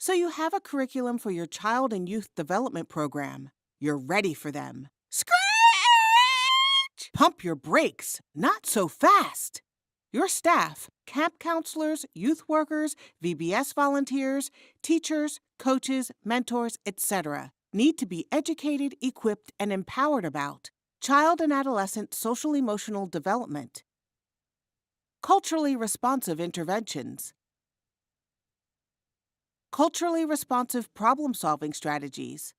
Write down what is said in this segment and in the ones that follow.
So you have a curriculum for your child and youth development program. You're ready for them. Screech! Pump your brakes, not so fast. Your staff, camp counselors, youth workers, VBS volunteers, teachers, coaches, mentors, etc., need to be educated, equipped, and empowered about child and adolescent social-emotional development, culturally responsive interventions, culturally responsive problem-solving strategies,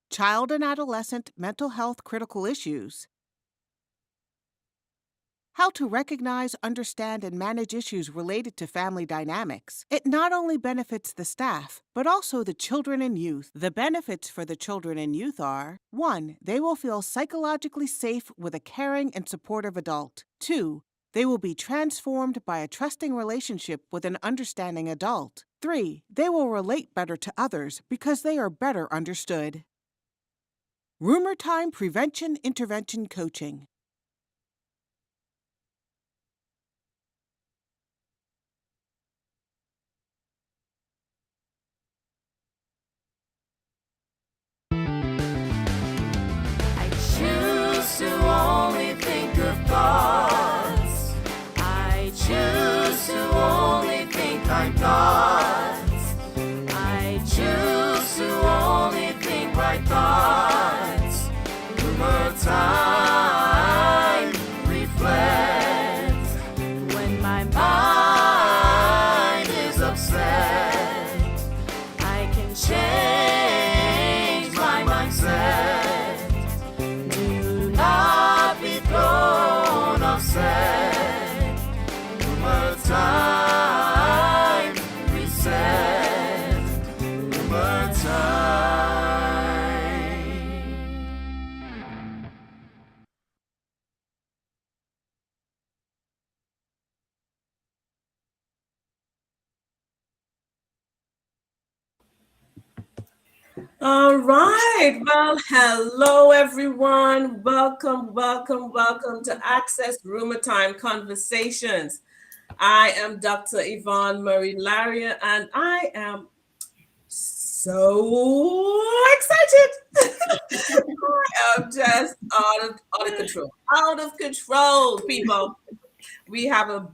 child and adolescent mental health critical issues, how to recognize, understand, and manage issues related to family dynamics. It not only benefits the staff, but also the children and youth. The benefits for the children and youth are: 1. They will feel psychologically safe with a caring and supportive adult. 2. They will be transformed by a trusting relationship with an understanding adult. 3. They will relate better to others because they are better understood. RUMERTIME Prevention Intervention Coaching. I choose to only think of thoughts. I choose to only think like thoughts. I choose to only think like thoughts. Rumor time reflects. When my mind is upset, I can change my mindset. Do not be thrown offset. Rumor time reset. Rumor time. All right. Well, hello, everyone. Welcome to Access Rumor Time Conversations. I am Dr. Yvonne Marie Laria, and I am so excited. I am just out of control. Out of control, people. We have a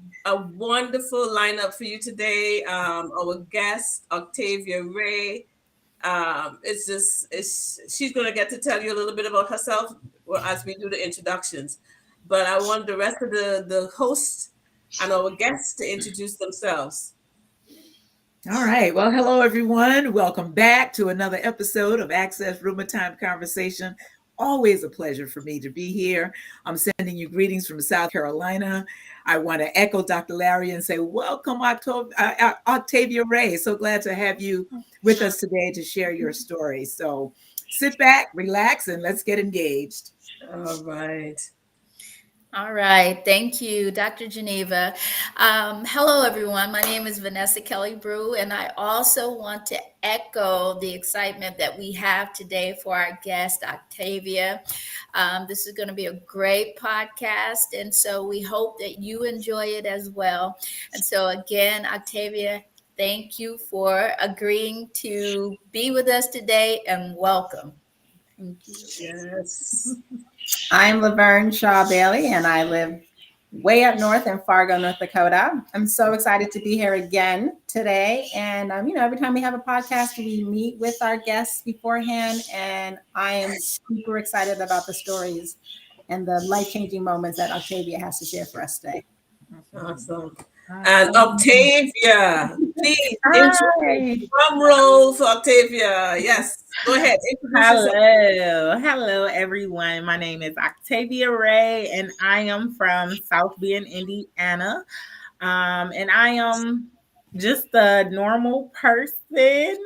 wonderful lineup for you today. Our guest, Octavia Ray. She's going to get to tell you a little bit about herself as we do the introductions. But I want the rest of the hosts and our guests to introduce themselves. All right. Well, hello, everyone. Welcome back to another episode of Access Rumor Time Conversation. Always a pleasure for me to be here. I'm sending you greetings from South Carolina. I want to echo Dr. Larry and say, welcome, Octavia Ray. So glad to have you with us today to share your story. So sit back, relax, and let's get engaged. All right. All right. Thank you, Dr. Geneva. Hello, everyone. My name is Vanessa Kelly Brew, and I also want to echo the excitement that we have today for our guest, Octavia. This is going to be a great podcast, and so we hope that you enjoy it as well. And so, again, Octavia, thank you for agreeing to be with us today, and welcome. Thank you. Yes. I'm Laverne Shaw Bailey, and I live way up north in Fargo, North Dakota. I'm so excited to be here again today. And, every time we have a podcast, we meet with our guests beforehand, and I am super excited about the stories and the life-changing moments that Octavia has to share for us today. Awesome. And Octavia, please Hi. drum roll for Octavia. Yes, go ahead. Hello, everyone. My name is Octavia Ray, and I am from South Bend, Indiana. And I am just a normal person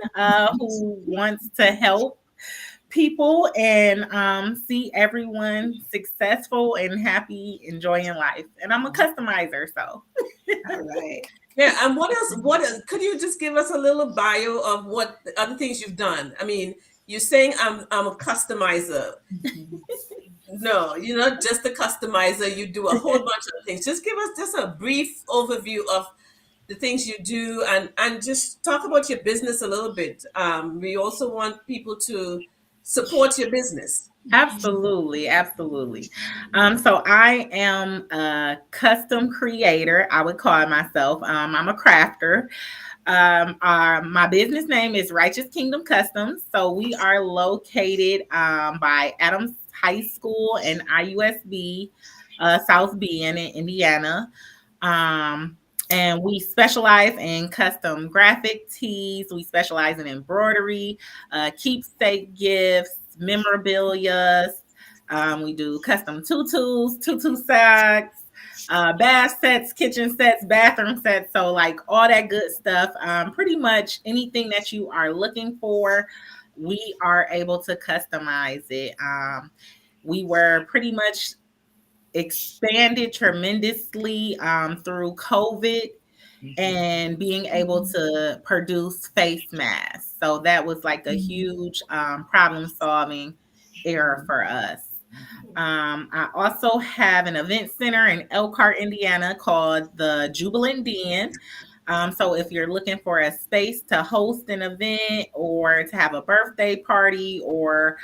who wants to help people and see everyone successful and happy, enjoying life. And I'm a customizer, so. All right. Yeah, and what else? Could you just give us a little bio of what the other things you've done? I mean, you're saying I'm a customizer. No, you're not just a customizer. You do a whole bunch of things. Just give us just a brief overview of the things you do, and just talk about your business a little bit. We also want people to support your business. Absolutely, absolutely. So I am a custom creator, I would call myself. I'm a crafter. My business name is Righteous Kingdom Customs. So we are located by Adams High School and IUSB, South Bend in Indiana. Um, and we specialize in custom graphic tees. We specialize in embroidery, keepsake gifts, memorabilia. We do custom tutus, tutu socks, bath sets, kitchen sets, bathroom sets. So, like all that good stuff. Pretty much anything that you are looking for, we are able to customize it. We were pretty much expanded tremendously through COVID and being able to produce face masks. So that was like a huge problem solving era for us. I also have an event center in Elkhart, Indiana called the Jubilant Den. So if you're looking for a space to host an event or to have a birthday party or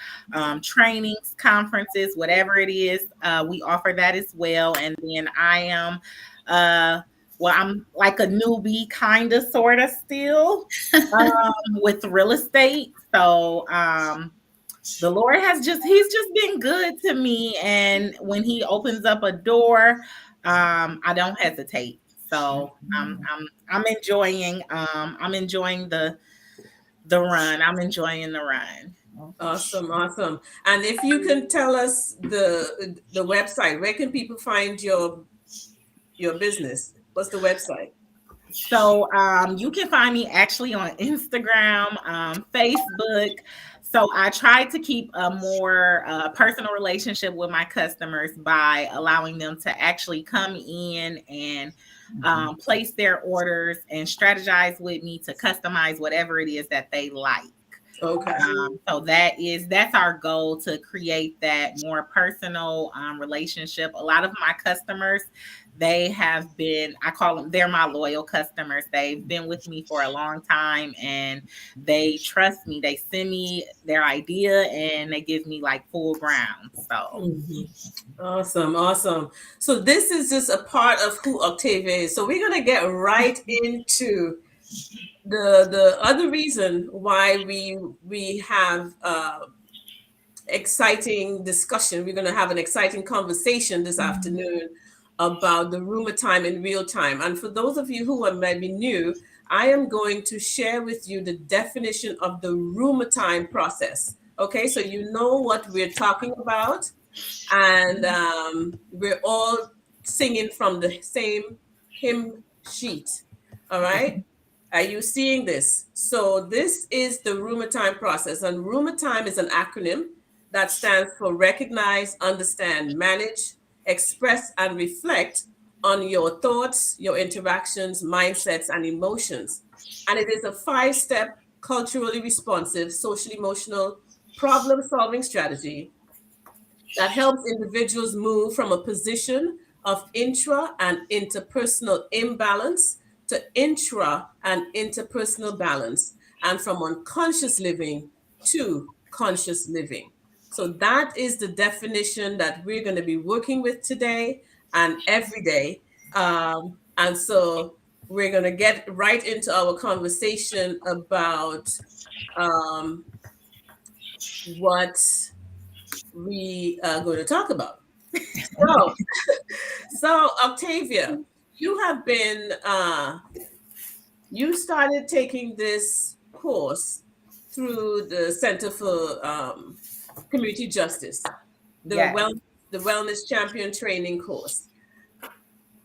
trainings, conferences, whatever it is, we offer that as well. And then I am, I'm like a newbie, kind of, sort of still with real estate. So the Lord he's just been good to me. And when he opens up a door, I don't hesitate. So I'm enjoying the run. I'm enjoying the run. Awesome, awesome. And if you can tell us the website, where can people find your business? What's the website? So you can find me actually on Instagram, Facebook. So I try to keep a more personal relationship with my customers by allowing them to actually come in and place their orders and strategize with me to customize whatever it is that they like. Okay. So that's our goal, to create that more personal relationship. A lot of my customers, they have been, I call them, they're my loyal customers. They've been with me for a long time and they trust me. They send me their idea and they give me like full ground. So Awesome, awesome. So this is just a part of who Octavia is. So we're gonna get right into the other reason why we have exciting discussion. We're gonna have an exciting conversation this afternoon about the RUMERTIME in real time. And for those of you who are maybe new, I am going to share with you the definition of the RUMERTIME process. Okay, so you know what we're talking about, and we're all singing from the same hymn sheet. All right. Are you seeing this? So this is the RUMERTIME process, and RUMERTIME is an acronym that stands for recognize, understand, manage, express, and reflect on your thoughts, your interactions, mindsets, and emotions. And it is a 5-step, culturally responsive, social emotional problem solving strategy that helps individuals move from a position of intra and interpersonal imbalance to intra and interpersonal balance, and from unconscious living to conscious living. So that is the definition that we're going to be working with today and every day. And so we're going to get right into our conversation about what we are going to talk about. So, so Octavia, you have been you started taking this course through the Center for Community Justice, the yes. the Wellness Champion Training course.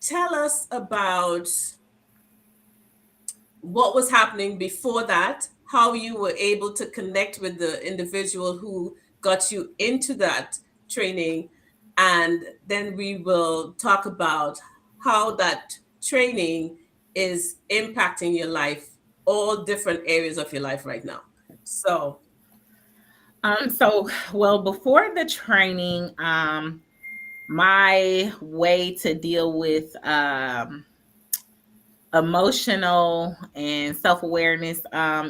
Tell us about what was happening before that, how you were able to connect with the individual who got you into that training, and then we will talk about how that training is impacting your life, all different areas of your life right now. So, Well, before the training, my way to deal with emotional and self-awareness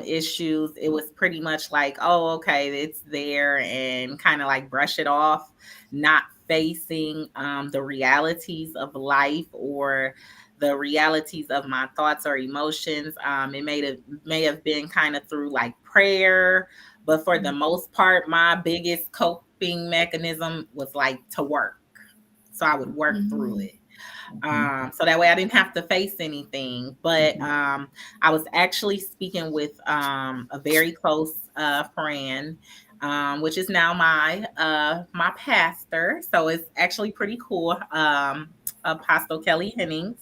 issues, it was pretty much like, oh, okay, it's there, and kind of like brush it off, not facing the realities of life or the realities of my thoughts or emotions. May have been kind of through like prayer, but for the most part, my biggest coping mechanism was like to work. So I would work through it. So that way I didn't have to face anything. But I was actually speaking with a very close friend, which is now my pastor. So it's actually pretty cool. Apostle Kelly Hennings,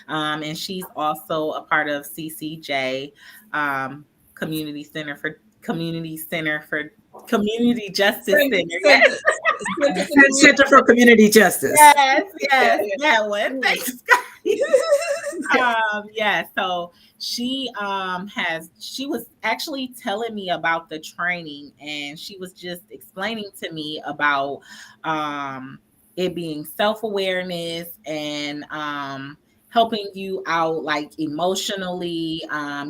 and she's also a part of CCJ, Community Center for Community Justice Center. Yes. Center for Community Justice. Yes, that one. Thanks, guys. Yeah, so she was actually telling me about the training, and she was just explaining to me about it being self-awareness and helping you out like emotionally,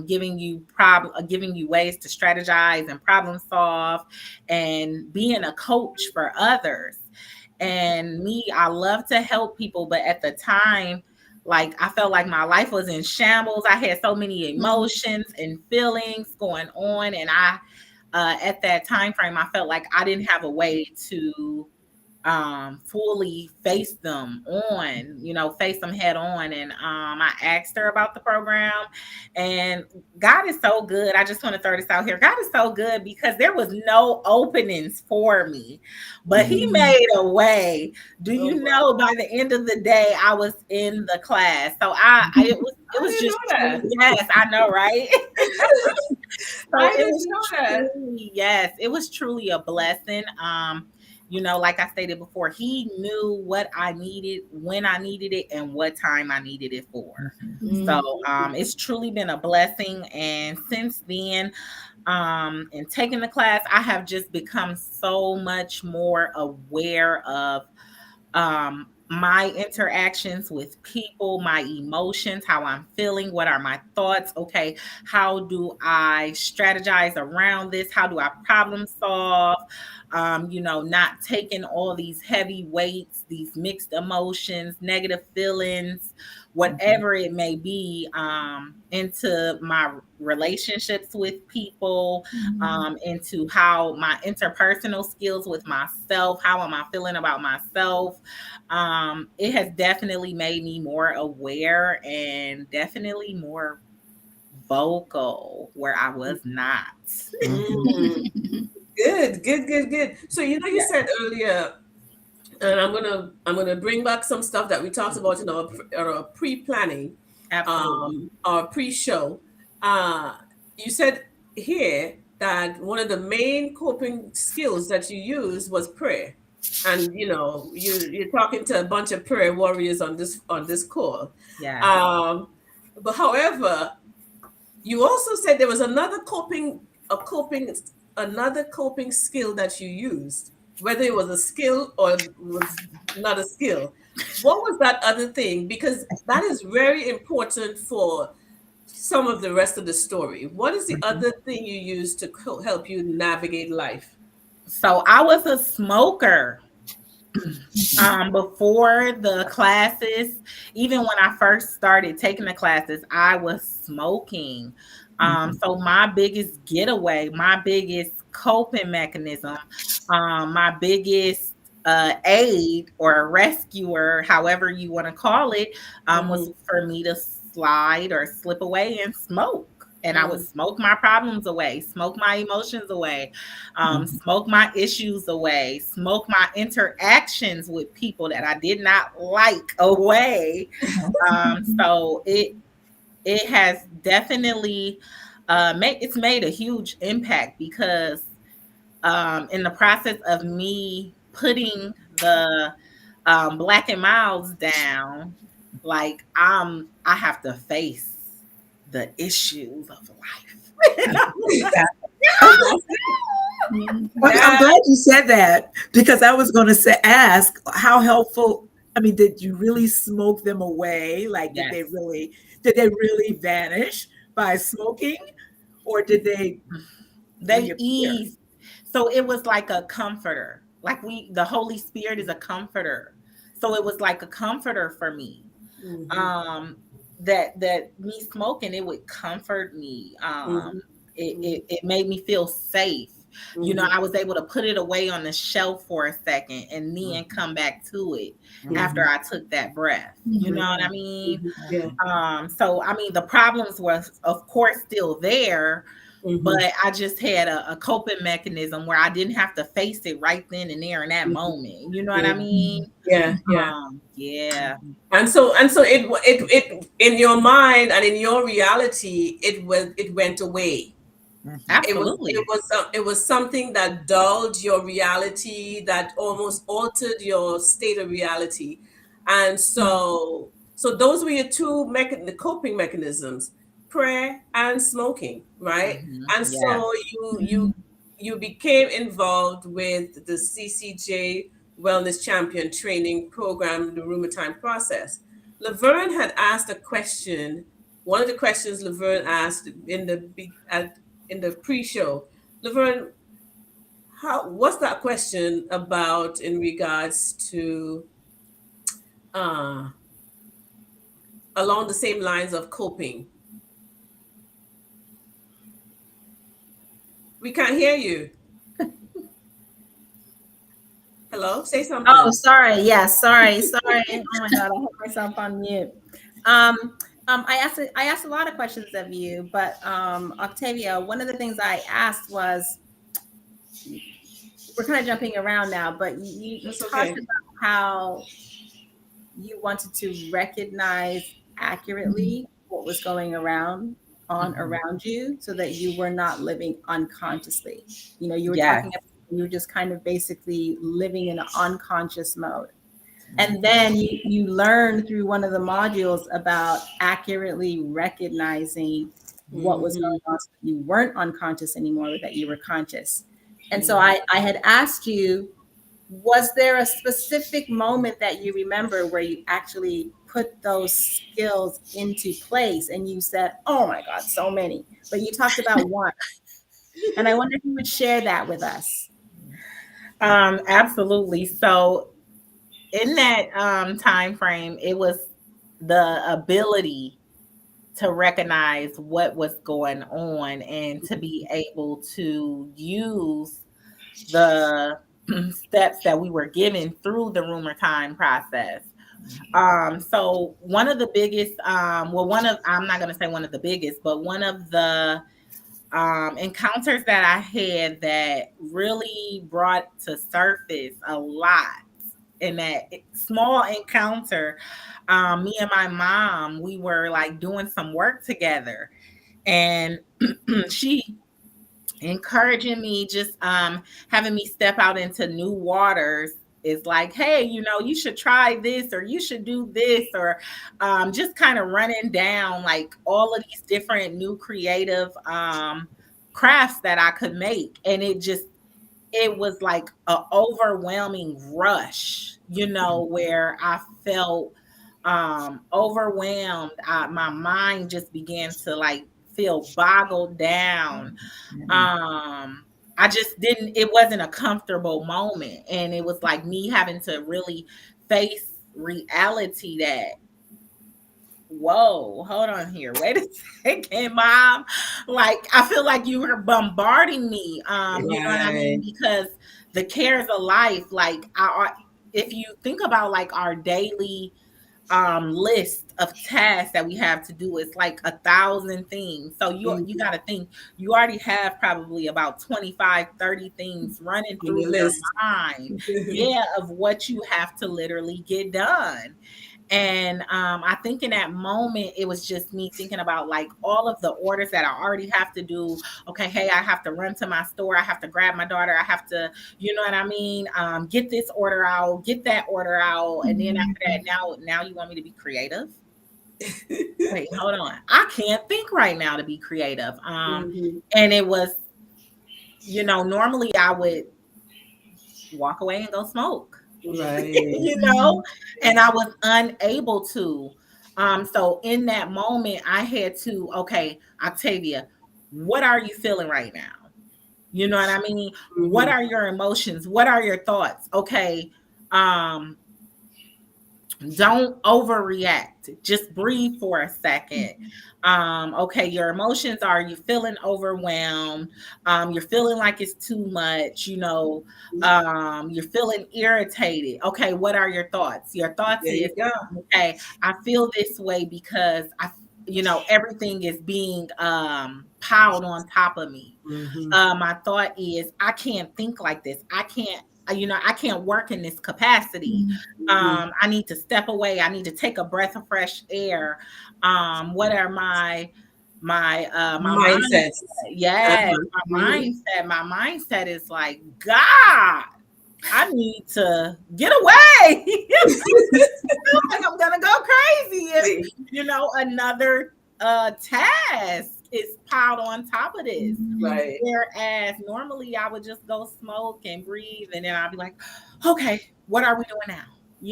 giving you ways to strategize and problem solve, and being a coach for others. And me, I love to help people, but at the time, like I felt like my life was in shambles. I had so many emotions and feelings going on, and I at that time frame, I felt like I didn't have a way to fully face them head on. And I asked her about the program, and God is so good. I just want to throw this out here. God is so good, because there was no openings for me, but he made a way. Do you know, by the end of the day, I was in the class. So it was just, yes, I know, right? It was truly a blessing. Like I stated before, he knew what I needed, when I needed it, and what time I needed it for. So it's truly been a blessing. And since then, in taking the class, I have just become so much more aware of my interactions with people, my emotions, how I'm feeling, what are my thoughts? Okay, how do I strategize around this? How do I problem solve? Not taking all these heavy weights, these mixed emotions, negative feelings, whatever it may be, into my relationships with people, into how my interpersonal skills with myself, how am I feeling about myself? It has definitely made me more aware and definitely more vocal, where I was not. Good. So you said earlier, and I'm gonna bring back some stuff that we talked about in our pre-planning, our pre-show. You said here that one of the main coping skills that you used was prayer, and you're talking to a bunch of prayer warriors on this call. Yeah. But however, you also said there was another coping skill that you used, whether it was a skill or it was not a skill. What was that other thing? Because that is very important for some of the rest of the story. What is the other thing you used to help you navigate life? So I was a smoker. Before the classes, even when I first started taking the classes, I was smoking. So my biggest getaway, my biggest coping mechanism, my biggest aid or rescuer, however you want to call it, was for me to slide or slip away and smoke. And I would smoke my problems away, smoke my emotions away, smoke my issues away, smoke my interactions with people that I did not like away. So it has definitely made a huge impact, because in the process of me putting the Black and Miles down, like I have to face the issues of life. Well, I'm glad you said that, because I was going to ask how helpful. I mean, did you really smoke them away? Like, did they really Did they really vanish by smoking, or did they They reappear? eased. So it was like a comforter. Like the Holy Spirit is a comforter. So it was like a comforter for me. Um, that me smoking, it would comfort me. It made me feel safe. You know, I was able to put it away on the shelf for a second and then come back to it after I took that breath. You know what I mean? Yeah. So I mean, the problems were, of course, still there, but I just had a coping mechanism where I didn't have to face it right then and there in that moment. You know what I mean? Yeah. Yeah. Yeah. And so it in your mind and in your reality, it went away. Absolutely. It was something that dulled your reality, that almost altered your state of reality. And so those were your two the coping mechanisms, prayer and smoking, right? And Yes. so you became involved with the CCJ Wellness Champion Training Program, the RUMERTIME Process. Laverne had asked a question. One of the questions Laverne asked in the pre-show. Laverne, what's that question about in regards to uh, along the same lines of coping? We can't hear you. Hello, say Oh, something. sorry. Yes, sorry. Oh my God, I had myself on mute. I asked a lot of questions of you, but Octavia, one of the things I asked was, we're kind of jumping around now, but you That's talked okay. about how you wanted to recognize accurately what was going around you, so that you were not living unconsciously. You know, you were Yes. talking about, you were just kind of basically living in an unconscious mode. And then you learn through one of the modules about accurately recognizing what was going on, so that you weren't unconscious anymore, but that you were conscious. And so I had asked you, was there a specific moment that you remember where you actually put those skills into place? And you said, oh my God, so many. But you talked about one. And I wonder if you would share that with us. Absolutely. So in that time frame, it was the ability to recognize what was going on and to be able to use the steps that we were given through the RUMERTIME process. So one of the biggest, I'm not going to say one of the biggest, but one of the encounters that I had that really brought to surface a lot in that small encounter, me and my mom, we were like doing some work together, and she encouraging me, just having me step out into new waters, is like, hey, you know, you should try this, or you should do this, or just kind of running down like all of these different new creative crafts that I could make. And it was like an overwhelming rush, you know, where I felt overwhelmed. My mind just began to like feel boggled down. I just didn't, it wasn't a comfortable moment. And it was like me having to really face reality that, whoa, hold on here. Wait a second, mom. Like, I feel like you were bombarding me. You know what I mean? Because the cares of life, like if you think about like our daily list of tasks that we have to do, it's like 1,000 things. So you got to think, you already have probably about 25, 30 things running On your through your list. mind, yeah, of what you have to literally get done. And I think in that moment, it was just me thinking about like all of the orders that I already have to do. Okay, hey, I have to run to my store. I have to grab my daughter. I have to, you know what I mean? Get this order out, get that order out. And then after that, now you want me to be creative? Wait, hold on. I can't think right now to be creative. And it was, you know, normally I would walk away and go smoke. Right. You know, and I was unable to. So in that moment, I had to, okay, Octavia, what are you feeling right now? You know what I mean? What are your emotions? What are your thoughts? Okay. Um, don't overreact. Just breathe for a second. Okay, your emotions are, you feeling overwhelmed, you're feeling like it's too much, you're feeling irritated. Okay, what are your thoughts? Your thoughts There is, you go. okay, I feel this way because everything is being piled on top of me. My thought is, I can't think like this. I can't work in this capacity. I need to step away. I need to take a breath of fresh air. What are my mindset? Mindsets. Yes, my mindset is like, God, I need to get away. Like I'm gonna go crazy if another task is piled on top of this. Right. Whereas normally I would just go smoke and breathe, and then I'll be like, okay, what are we doing now?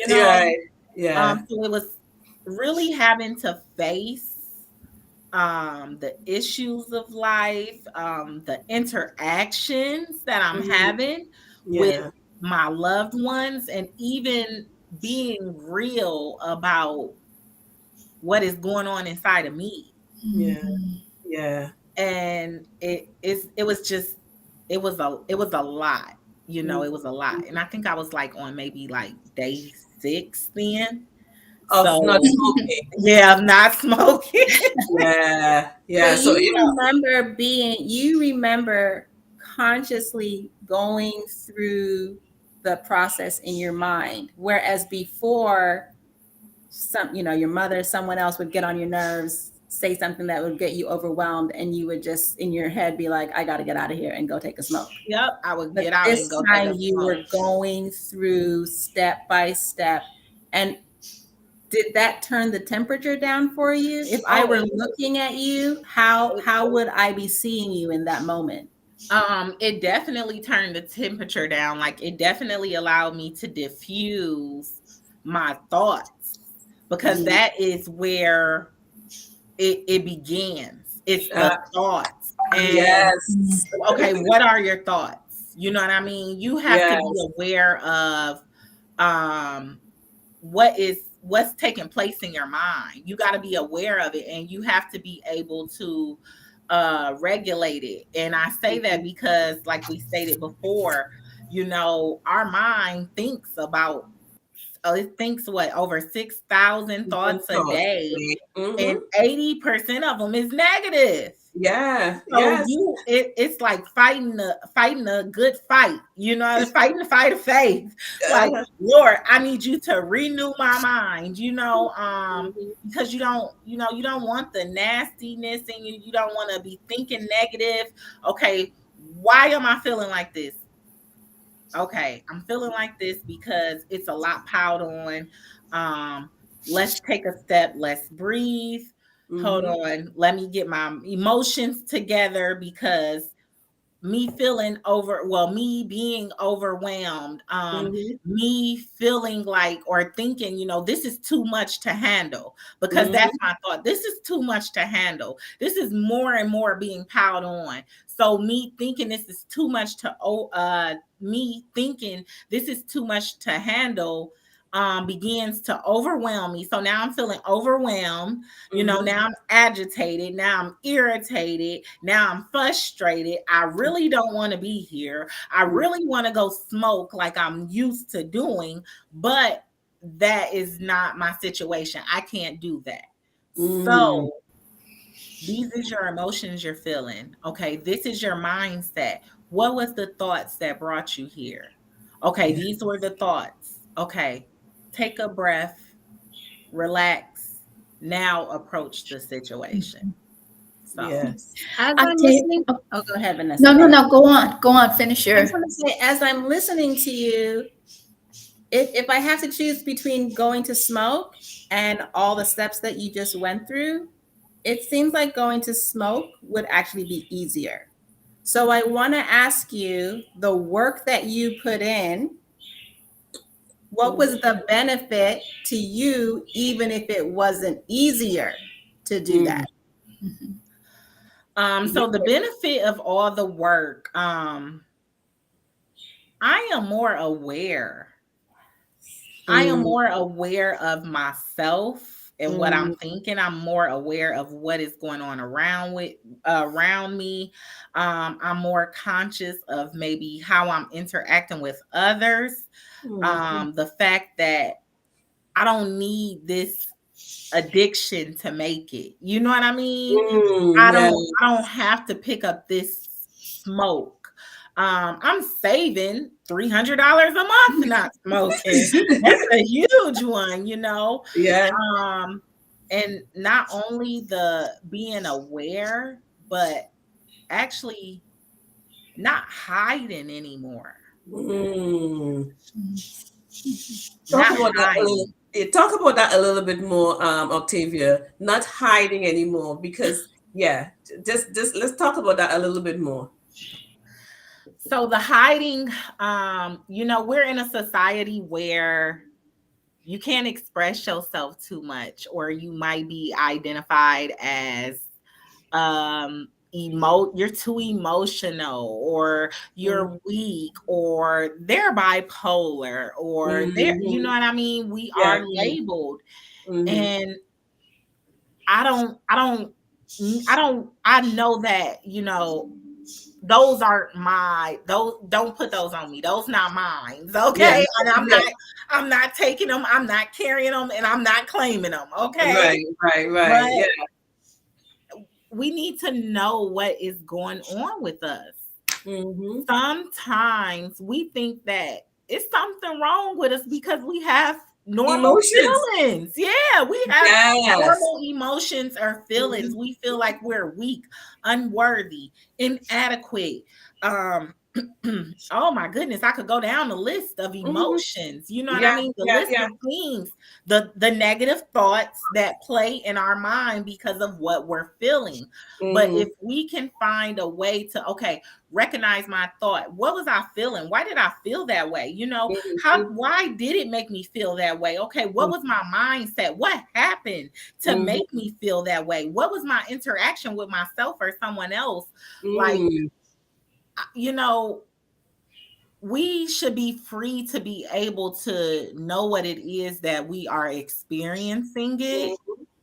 Right. Yeah. So it was really having to face the issues of life, the interactions that I'm having with Yeah. my loved ones, and even being real about what is going on inside of me. Yeah. Yeah. And it was just it was a lot. It was a lot. And I think I was like on maybe like day 6 then. Of So not smoking. yeah, I'm not smoking. Yeah. Yeah. So So you remember consciously going through the process in your mind, whereas before, your mother, someone else would get on your nerves, say something that would get you overwhelmed, and you would just in your head be like, I got to get out of here and go take a smoke. Yep, I would But get out and this go take a time you smoke. were going through step by step. And did that turn the temperature down for you? If I were looking at you, how would I be seeing you in that moment? It definitely turned the temperature down. Like, it definitely allowed me to diffuse my thoughts, because that is where it begins. It's the thoughts. And yes. okay, what are your thoughts? You know what I mean? You have to be aware of what's taking place in your mind. You got to be aware of it, and you have to be able to regulate it. And I say that because, like we stated before, our mind thinks about it thinks over 6,000 thoughts a day, and 80% of them is negative. Yeah. So Yes. it's like fighting a good fight, fighting the fight of faith. Like, Lord, I need you to renew my mind, because you don't want the nastiness in you. You don't want to be thinking negative. Okay, why am I feeling like this? Okay, I'm feeling like this because it's a lot piled on. Let's take a step. Let's breathe. Hold on. Let me get my emotions together, because me being overwhelmed, me feeling like, or thinking, this is too much to handle, because that's my thought. This is too much to handle. This is more and more being piled on. So me thinking this is too much to handle begins to overwhelm me. So now I'm feeling overwhelmed. Now I'm agitated. Now I'm irritated. Now I'm frustrated. I really don't want to be here. I really want to go smoke like I'm used to doing, but that is not my situation. I can't do that. So these is your emotions you're feeling. Okay, this is your mindset. What was the thoughts that brought you here? Okay, these were the thoughts. Okay, take a breath, relax. Now approach the situation. So Yes. As I'm listening, go ahead, Vanessa. No. Go on. Finish your. I just want to say, as I'm listening to you, if I have to choose between going to smoke and all the steps that you just went through, it seems like going to smoke would actually be easier. So I want to ask you, the work that you put in, what was the benefit to you, even if it wasn't easier to do that? So the benefit of all the work, I am more aware. I am more aware of myself and what I'm thinking. I'm more aware of what is going on around me. I'm more conscious of maybe how I'm interacting with others. The fact that I don't need this addiction to make it. You know what I mean? I don't have to pick up this smoke. I'm saving $300 a month not smoking. That's a huge one, you know. Yeah. And not only the being aware, but actually not hiding anymore. Talk about that a little bit more, Octavia. Not hiding anymore, because just let's talk about that a little bit more. So the hiding, you know, we're in a society where you can't express yourself too much, or you might be identified as you're too emotional, or you're weak, or they're bipolar, or they're, you know what I mean? We are labeled. And I know that, you know, those aren't don't put those on me. Those not mine. Okay. And I'm not taking them, I'm not carrying them, and I'm not claiming them. Okay. Right. But we need to know what is going on with us. Sometimes we think that it's something wrong with us because we have normal feelings. Yeah, we have normal emotions or feelings. We feel like we're weak, unworthy, inadequate. Oh my goodness, I could go down the list of emotions. You know what I mean? The list of things, the negative thoughts that play in our mind because of what we're feeling. But if we can find a way to, recognize my thought. What was I feeling? Why did I feel that way? You know, why did it make me feel that way? Okay, what was my mindset? What happened to make me feel that way? What was my interaction with myself or someone else? Like, you know, we should be free to be able to know what it is that we are experiencing it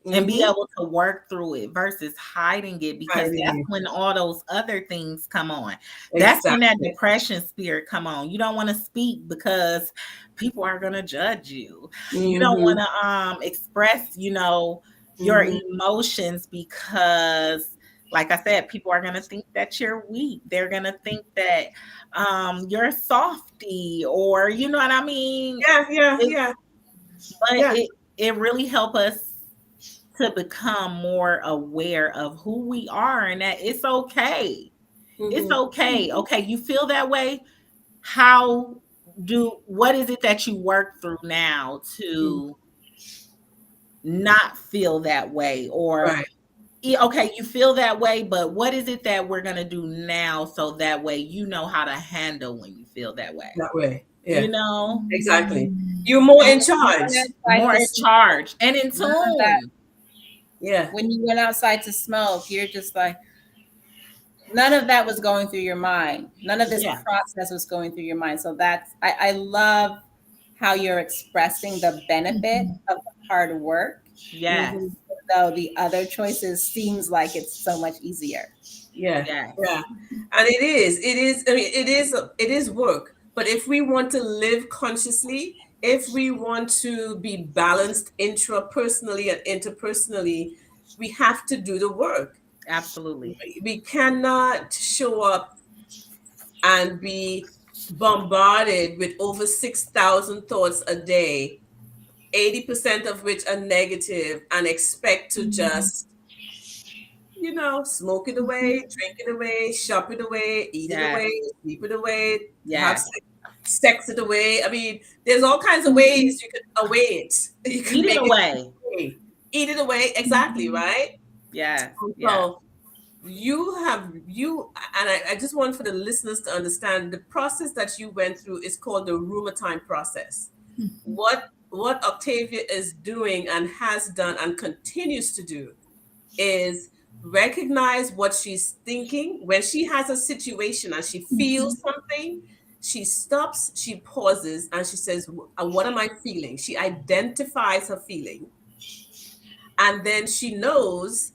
and be able to work through it versus hiding it, because that's when all those other things come on. That's when that depression spirit come on. You don't want to speak because people are going to judge you. You don't want to express, you know, your emotions because, like I said, people are going to think that you're weak. They're going to think that you're a softie, or, you know what I mean? But it really helps us to become more aware of who we are, and that it's okay. It's okay. Okay, you feel that way. What is it that you work through now to not feel that way? Or okay, you feel that way, but what is it that we're gonna do now so that way you know how to handle when you feel that way? Yeah. You know? Exactly. You're more in charge. More in charge and in tune. Yeah. When you went outside to smoke, you're just like, none of that was going through your mind. None of this process was going through your mind. So I love how you're expressing the benefit of the hard work. Yes. Though the other choices seems like it's so much easier. Yeah. And it is, I mean, it is work. But if we want to live consciously, if we want to be balanced intrapersonally and interpersonally, we have to do the work. Absolutely. We cannot show up and be bombarded with over 6,000 thoughts a day, 80% of which are negative, and expect to just, you know, smoke it away, drink it away, shop it away, eat it away, sleep it away, have sex it away. I mean, there's all kinds of ways you can away it. You can eat it away. Eat it away, exactly, right? Yeah. So I just want for the listeners to understand the process that you went through is called the RUMERTIME process. what Octavia is doing and has done and continues to do is recognize what she's thinking. When she has a situation and she feels something, she stops, she pauses, and she says, what am I feeling? She identifies her feeling. And then she knows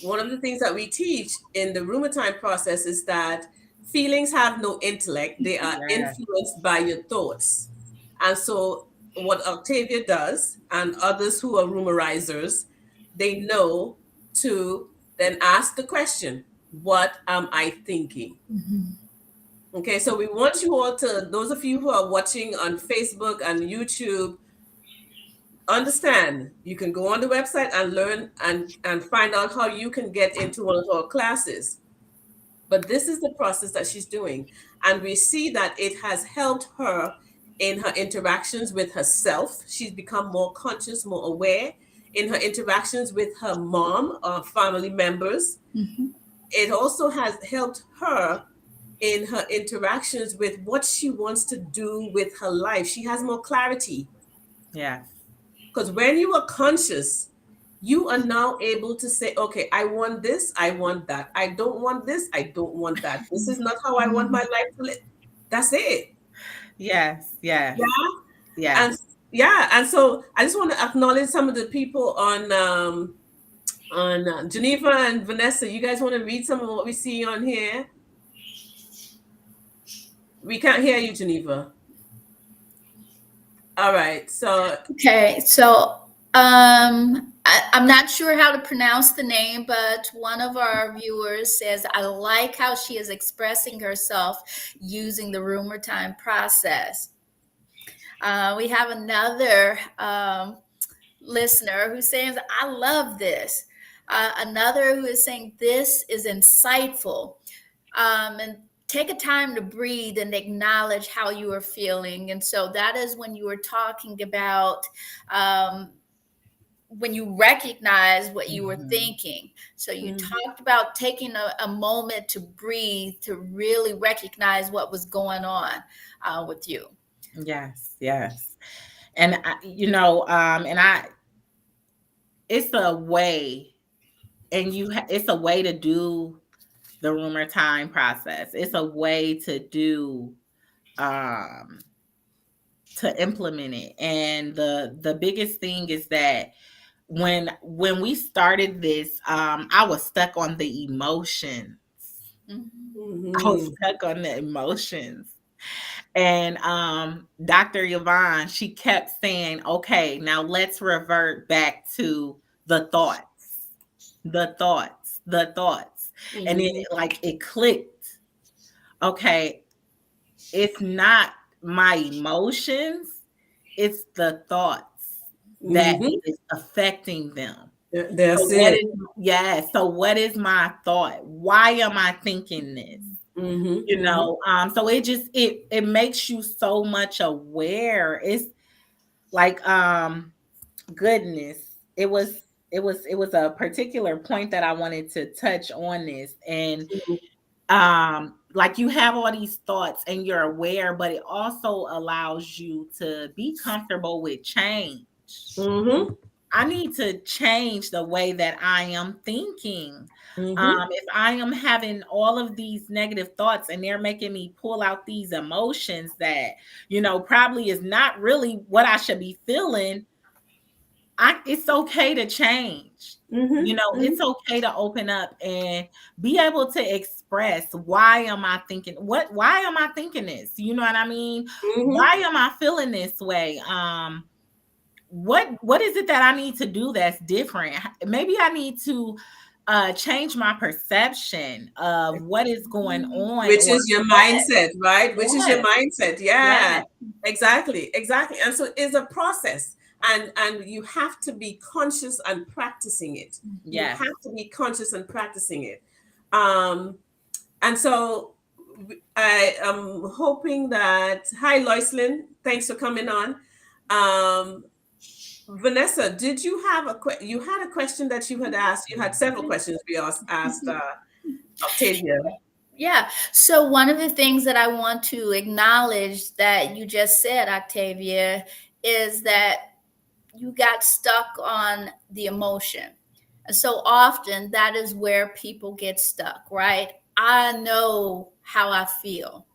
one of the things that we teach in the RUMERTIME process is that feelings have no intellect, they are Yes. influenced by your thoughts. And so, what Octavia does, and others who are rumerizers, they know to then ask the question, what am I thinking? Okay, so we want you all to, those of you who are watching on Facebook and YouTube, understand you can go on the website and learn and find out how you can get into one of our classes. But this is the process that she's doing, and we see that it has helped her in her interactions with herself. She's become more conscious, more aware in her interactions with her mom or family members. It also has helped her in her interactions with what she wants to do with her life. She has more clarity. Yes. Because when you are conscious, you are now able to say, okay, I want this, I want that. I don't want this, I don't want that. This is not how I want my life to live. That's it. Yes. Yes. Yeah. Yes. And yeah, and so I just want to acknowledge some of the people on Geneva and Vanessa. You guys want to read some of what we see on here? We can't hear you, Geneva. All right. So Okay, so I'm not sure how to pronounce the name, but one of our viewers says, I like how she is expressing herself using the RUMERTIME process. We have another listener who says, I love this. Another who is saying, this is insightful. And take a time to breathe and acknowledge how you are feeling. And so that is when you were talking about when you recognize what you were thinking. So you talked about taking a moment to breathe, to really recognize what was going on with you. Yes. Yes. And it's a way, and it's a way to do the RUMERTIME process. It's a way to do to implement it. And the biggest thing is that when we started this, I was stuck on the emotions. I was stuck on the emotions. And Dr. Yvonne, she kept saying, okay, now let's revert back to the thoughts, the thoughts, the thoughts. And then it clicked. Okay, it's not my emotions, it's the thoughts that is affecting them. So that's it. so what is my thought? Why am I thinking this? So it makes you so much aware. It's like goodness. It was a particular point that I wanted to touch on this. And like you have all these thoughts and you're aware, but it also allows you to be comfortable with change. I need to change the way that I am thinking. If I am having all of these negative thoughts and they're making me pull out these emotions that, probably is not really what I should be feeling, it's okay to change. It's okay to open up and be able to express, why am I thinking this? You know what I mean? Why am I feeling this way? What is it that I need to do that's different? Maybe I need to change my perception of what is going on. Which is your mindset, right? Which is your Yes. mindset. Yeah, exactly. And so it's a process. And you have to be conscious and practicing it. You Yes. have to be conscious and practicing it. And so I am hoping that, hi Loislin, thanks for coming on. Vanessa, did you have you had a question that you had asked? You had several questions we asked Octavia. Yeah. So one of the things that I want to acknowledge that you just said, Octavia, is that you got stuck on the emotion. And so often that is where people get stuck, right? I know how I feel.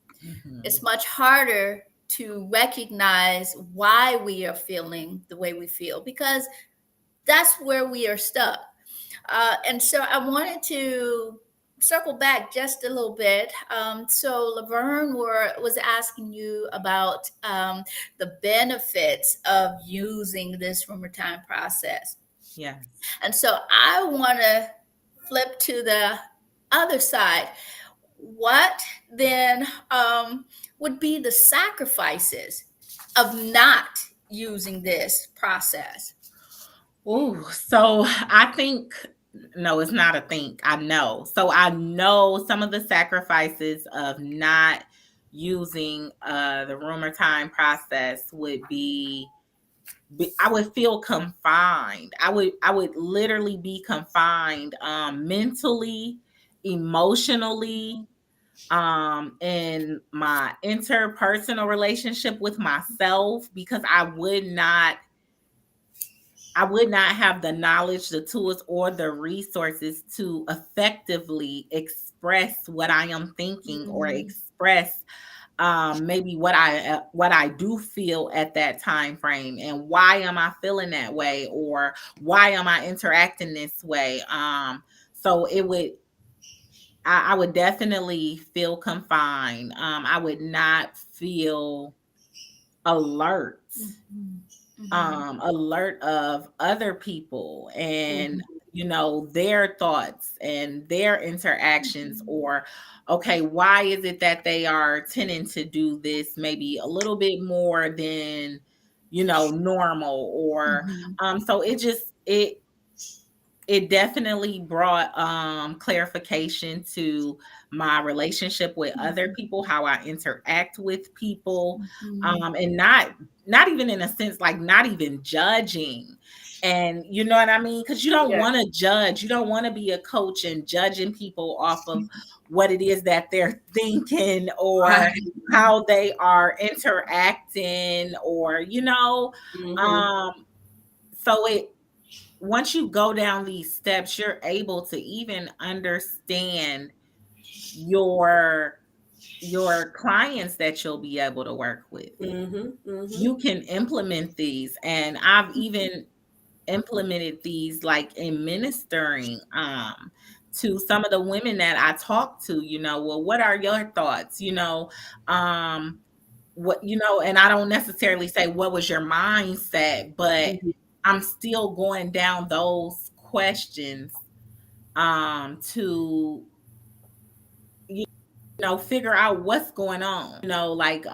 It's much harder to recognize why we are feeling the way we feel, because that's where we are stuck. And so I wanted to circle back just a little bit. So Laverne was asking you about the benefits of using this rumor time process. Yes. And so I want to flip to the other side. What then would be the sacrifices of not using this process? Oh, so I think, no, it's not a think. I know. So I know some of the sacrifices of not using the rumor time process would be, I would feel confined. I would literally be confined mentally, emotionally, in my interpersonal relationship with myself, because I would not have the knowledge, the tools, or the resources to effectively express what I am thinking, or express maybe what I do feel at that time frame, and why am I feeling that way, or why am I interacting this way. So I would definitely feel confined. I would not feel alert. Alert of other people, and their thoughts and their interactions, or okay, why is it that they are tending to do this maybe a little bit more than normal, or so it definitely brought clarification to my relationship with other people, how I interact with people, and not even in a sense, like not even judging. And you know what I mean? Because you don't want to judge. You don't want to be a coach and judging people off of what it is that they're thinking, or how they are interacting, or so once you go down these steps, you're able to even understand your clients that you'll be able to work with. You can implement these, and I've even implemented these like in ministering to some of the women that I talk to. Well, what are your thoughts? What and I don't necessarily say what was your mindset, but I'm still going down those questions to figure out what's going on. Like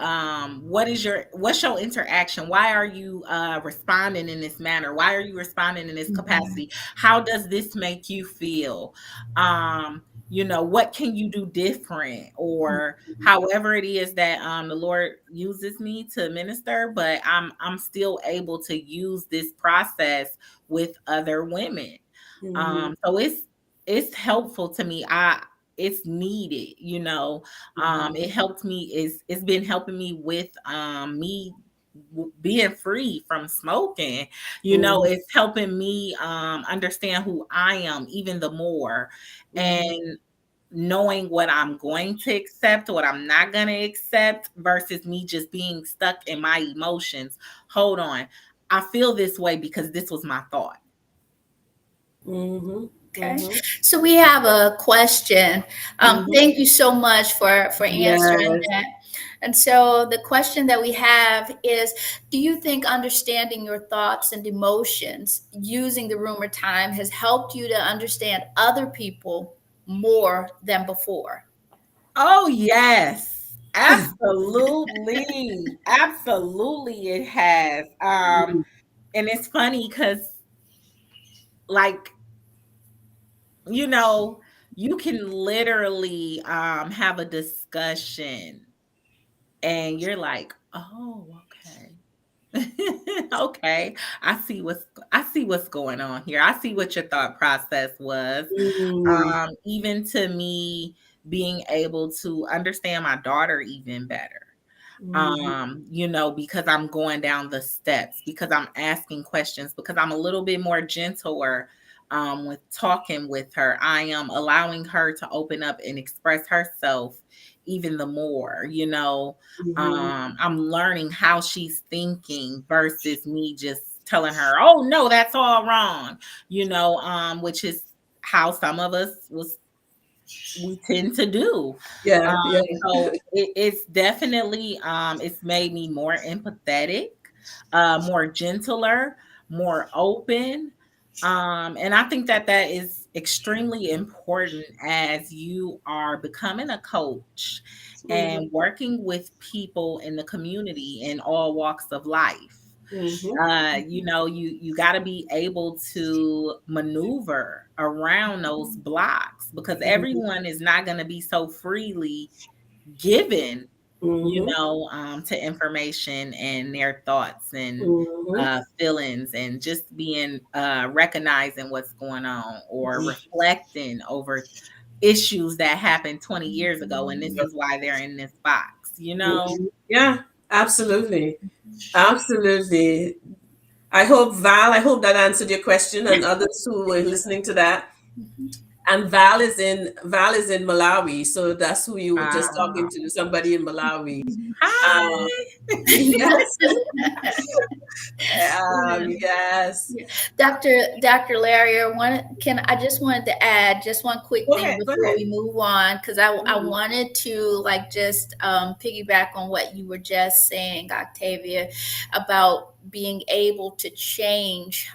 what's your interaction? Why are you responding in this manner? Why are you responding in this capacity? How does this make you feel? What can you do different, or however it is that the Lord uses me to minister, but I'm still able to use this process with other women. So it's helpful to me. It's needed. It helped me. It's been helping me with me being free from smoking. It's helping me understand who I am even the more, and knowing what I'm going to accept, what I'm not going to accept, versus me just being stuck in my emotions. Hold on, I feel this way because this was my thought. Okay. So we have a question. Thank you so much for answering that. And so the question that we have is, do you think understanding your thoughts and emotions using the rumor time has helped you to understand other people more than before? Oh, yes. Absolutely. Absolutely it has. And it's funny because, like, you can literally have a discussion and you're like, oh, okay. Okay, I see what's going on here. I see what your thought process was. Even to me being able to understand my daughter even better. Because I'm going down the steps, because I'm asking questions, because I'm a little bit more gentler with talking with her. I am allowing her to open up and express herself even the more, I'm learning how she's thinking versus me just telling her, oh no, that's all wrong, which is how some of us we tend to do. Yeah, yeah. So it's definitely it's made me more empathetic, more gentler, more open. And I think that is extremely important as you are becoming a coach and working with people in the community in all walks of life. You got to be able to maneuver around those blocks, because everyone is not going to be so freely given, to information and their thoughts and feelings, and just being recognizing what's going on or reflecting over issues that happened 20 years ago, and this is why they're in this box. Yeah, absolutely. Absolutely. I hope, Val, I hope that answered your question, and others who were listening to that. And Val is in Malawi, so that's who you were just talking to, somebody in Malawi. Hi. Yes. Yes. Dr. Larry, I just wanted to add just one quick Go thing ahead, go before ahead. we move on, because I wanted to just piggyback on what you were just saying, Octavia, about being able to change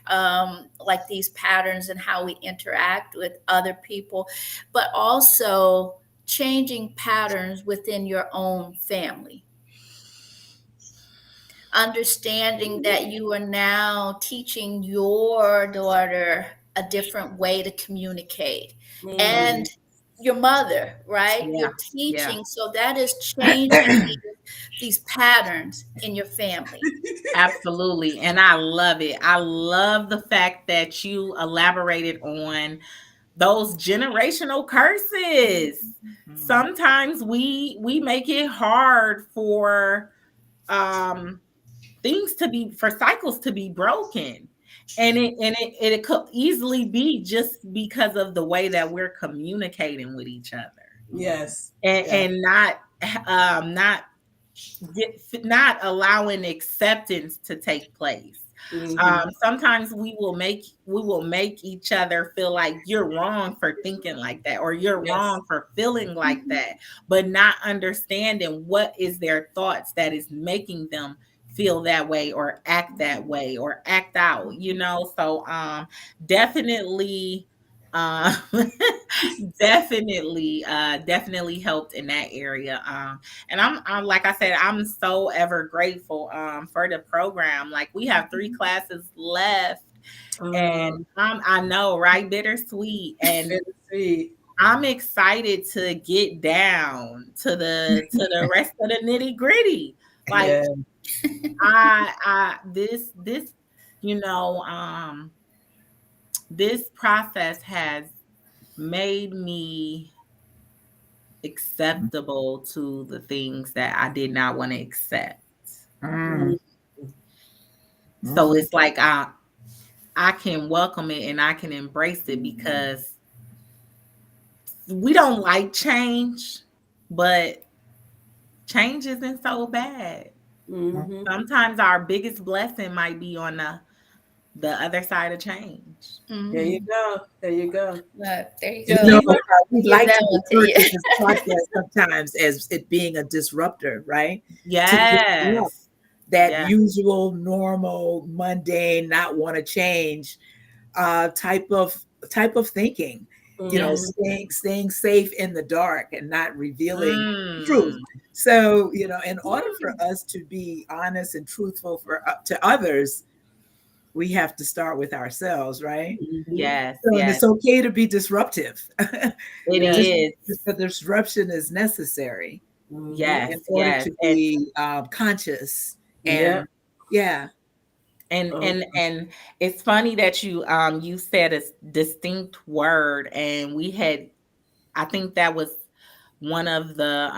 these patterns and how we interact with other people, but also changing patterns within your own family. Understanding that you are now teaching your daughter a different way to communicate, and your mother, right? Yeah, You're teaching, so that is changing these patterns in your family. absolutely. And I love it. I love the fact that you elaborated on those generational curses. Sometimes we make it hard for cycles to be broken, and it could easily be just because of the way that we're communicating with each other. Yes. And not allowing acceptance to take place. Sometimes we will make each other feel like you're wrong for thinking like that, or you're wrong for feeling like that, but not understanding what is their thoughts that is making them feel that way or act that way or act out, so definitely uh definitely helped in that area. And I'm like I said, I'm so ever grateful for the program. Like, we have 3 classes left, and I know, right? Bittersweet. And I'm excited to get down to the rest of the nitty gritty. Like, this this process has made me acceptable to the things that I did not want to accept. So it's like I can welcome it and I can embrace it, because we don't like change, but change isn't so bad. Sometimes our biggest blessing might be on the other side of change. There you go. There you go. Look, there you go. We like to refer to this podcast sometimes as it being a disruptor, right? Yes. That usual, normal, mundane, not want to change type of thinking. Staying safe in the dark and not revealing truth. So, in order for us to be honest and truthful to others, we have to start with ourselves, right? Yes. So, and it's okay to be disruptive. It is. The disruption is necessary. Yes. In order to be conscious. And And it's funny that you said a distinct word, and I think that was one of the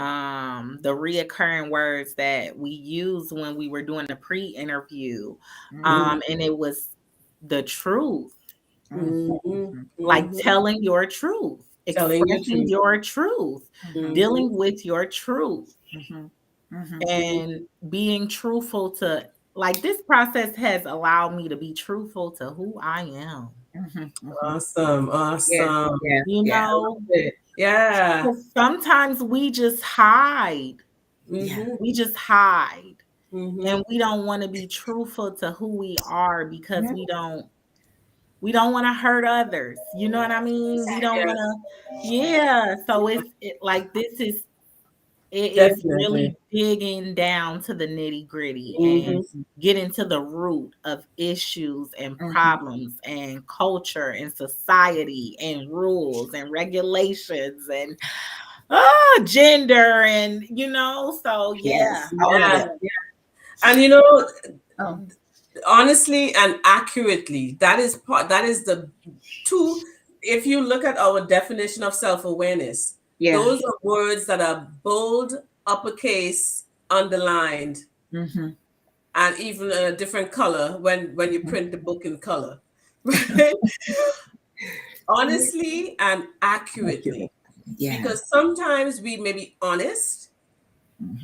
reoccurring words that we used when we were doing the pre-interview, and it was the truth, like telling your truth, Telling your expressing truth. your truth, dealing with your truth, and being truthful to, like, this process has allowed me to be truthful to who I am. Awesome. Awesome. Yeah. You know, Yeah. 'cause sometimes we just hide. Mm-hmm. We just hide. Mm-hmm. And we don't want to be truthful to who we are because we don't want to hurt others. You know what I mean? We don't want to. So like, this is, it is really Definitely. digging down to the nitty gritty and Mm-hmm. getting to the root of issues and problems and culture and society and rules and regulations and gender, and so Yes. all of Yeah. that. And honestly and accurately, that is the two. If you look at our definition of self-awareness, those are words that are bold, uppercase, underlined, and even a different color when you print the book in color. Right? Honestly and accurately. Because sometimes we may be honest,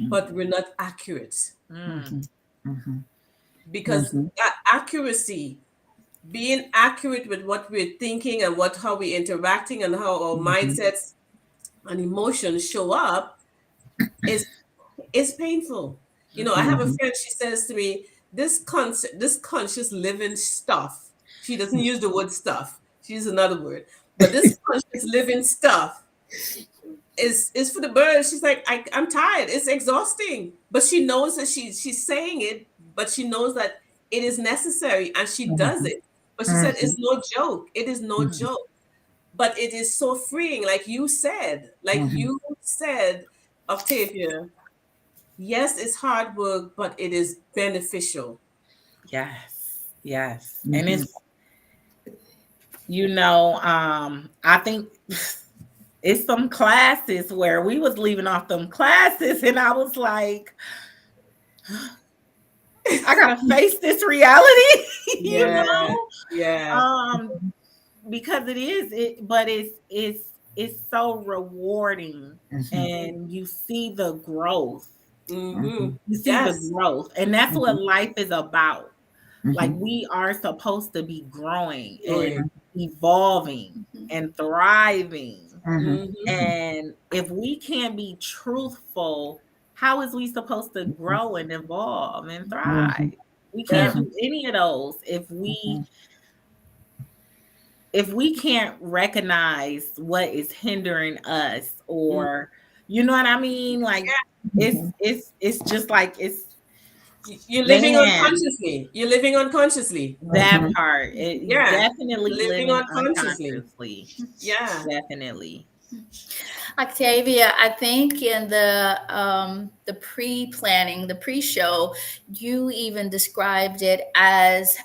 but we're not accurate. Because that accuracy, being accurate with what we're thinking and how we're interacting and how our mindsets and emotions show up is painful. I have a friend, she says to me, this conscious living stuff. She doesn't use the word stuff. She uses another word. But this conscious living stuff is for the birds. She's like, I'm tired. It's exhausting. But she knows that she's saying it, but she knows that it is necessary and she does it. But she said it's no joke. It is no joke. But it is so freeing, like you said. Octavia, yes, it's hard work, but it is beneficial. Yes. And it's, I think it's some classes where we was leaving off them classes and I was like, I gotta face this reality, because it's so rewarding, and you see the growth. You see the growth, and that's what life is about. Like, we are supposed to be growing and evolving and thriving. And if we can't be truthful, how is we supposed to grow and evolve and thrive? We can't do any of those if we can't recognize what is hindering us, or you know what I mean? Like, it's just like, you're living unconsciously. You're living unconsciously. That part. Definitely living unconsciously. Yeah. Definitely. Octavia, I think in the pre-planning, the pre-show, you even described it as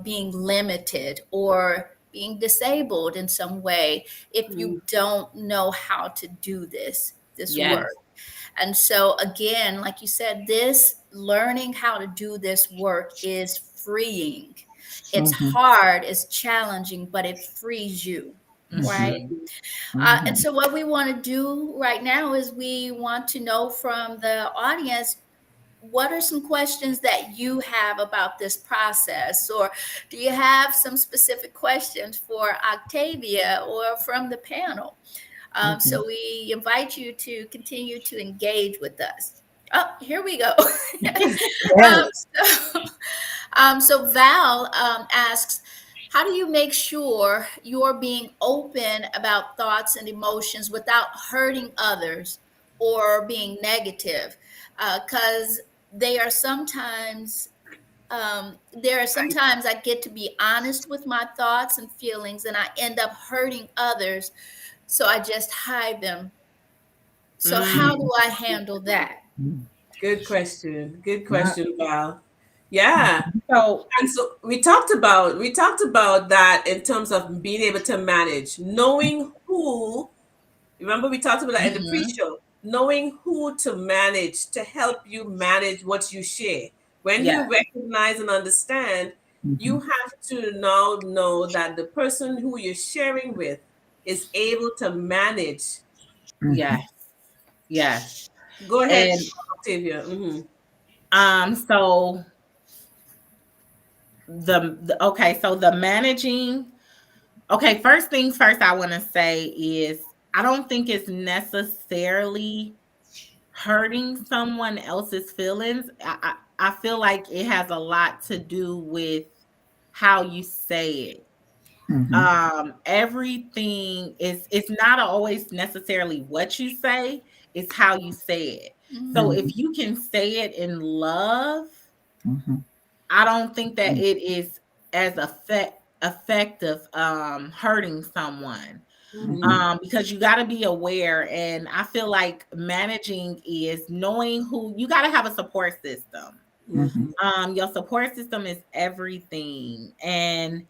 being limited or being disabled in some way if you don't know how to do this work. And so again, like you said, this learning how to do this work is freeing. It's hard, it's challenging, but it frees you, right? And so what we want to do right now is we want to know from the audience, what are some questions that you have about this process? Or do you have some specific questions for Octavia or from the panel? So we invite you to continue to engage with us. Oh, here we go. So Val asks, how do you make sure you're being open about thoughts and emotions without hurting others or being negative? Because there are sometimes I get to be honest with my thoughts and feelings, and I end up hurting others, so I just hide them. So how do I handle that? Good question. Good question, Val. Yeah. So we talked about that in terms of being able to manage, knowing who, Remember we talked about that in the Mhm. pre-show. Knowing who to manage to help you manage what you share. When Yeah. you recognize and understand, you Mhm. have to now know that the person who you're sharing with is able to manage. Mhm. Yes. Yes. Go ahead, And Octavia. Mm-hmm. so okay, so the managing. Okay, first things first, I want to say is I don't think it's necessarily hurting someone else's feelings. I feel like it has a lot to do with how you say it. Mhm. Everything is, it's not always necessarily what you say, it's how you say it. So Mhm. if you can say it in love, Mhm. I don't think that it is as effective hurting someone. Mm-hmm. Because you got to be aware, and I feel like managing is knowing who you got to have a support system. Mhm. Your support system is everything. And